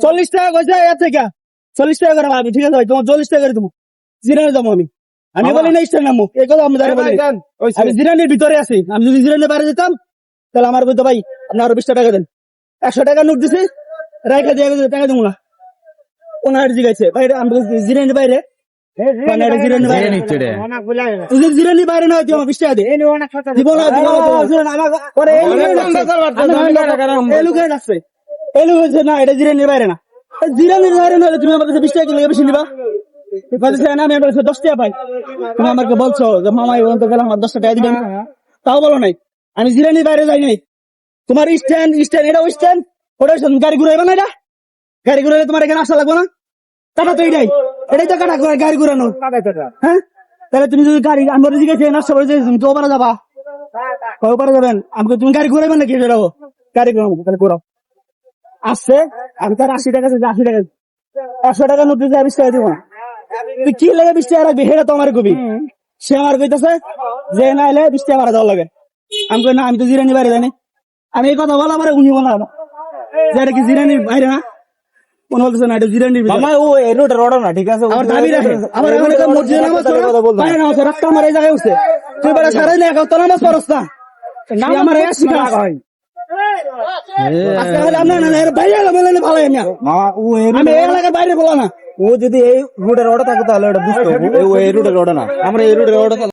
40 টাকা কইছে এর থেকে 40 টাকা করে ভাবি, ঠিক আছে ভাই, তোমার 40 টাকা করে দেবো। জিরানি যাবো আমি বলি না স্টেশন নামো, এই কথা আমি বলি। আমি জিরানির ভিতরে আছি, আমি যদি জিরানির বাইরে যেতাম তাহলে আমার বলতো ভাই আপনি আরো 20 টাকা দেন। 100 টাকা নোট দিছি, রাইখা দিয়ে টাকা দেবো না। ওনার জিগাইছে বাইরে, আমি জিরানির বাইরে, জিরানি বাইরে নয়, তুই আমার 20 টাকা দে। দিব না, না এটা জিরানির বাইরে না, জিরানির বাইরে নয়, তুমি আমার কাছে 20 টাকা বেশি নিবা। আমি 10 টাকা পাই, তুমি আমাকে বলছো যে মামাই গেলাম আমার 10 টাকা দিবেন, তাও বলো নাই। আমি জিরানির বাইরে যাই নাই। তোমার স্ট্যান্ড এটা স্ট্যান্ড, ওটা গাড়ি ঘুরাইবা না, এটা গাড়ি ঘুরাইলে তোমার এখানে আসা লাগবো না। কাটা তো এটাই তো কাটা গাড়ি ঘুরানো। হ্যাঁ, তাহলে তুমি যদি গাড়ি আমার জিজ্ঞেস নষ্ট করে তুমি তো ওপারে যাবা, ওপারে যাবেন, আমাকে তুমি গাড়ি ঘুরাইবেন নাকি? সেটাও গাড়ি ঘুরাবো, তাহলে ঘুরাও। আসছে আমি তার 80 টাকা 80 টাকা 100 টাকা নোট দিতে 20 টাকা দিব না। তুই কি লাগে 20 টাকা রাখবি, সেটা তো আমার কবি। সে আমার কইতেছে যে না এলে 20 টাকা ভাড়া দেওয়া লাগে। আমি কই না, আমি তো জিরানি বাইরে জানি। আমি এই কথা বলা পরে উনি বলা যে এটা কি জিরানির বাইরে না, মনে বলতেছে না এটা জিরানির ভিতরে। ও রোডের অর্ডার না, ঠিক আছে। আমার দাবি রাখে, আমার মসজিদে নামাজ বাইরে নামাজ রাস্তা আমার এই জায়গায় উঠছে, তুই বেড়া সারাই না তো নামাজ পড়স না, আমার এই শিখা হয়। বাইরে বলা না, ও যদি এই রোডের অর্ডার থাকে তাহলে বুঝতো এই রোডের অর্ডার না, আমরা এই রোডের অর্ডার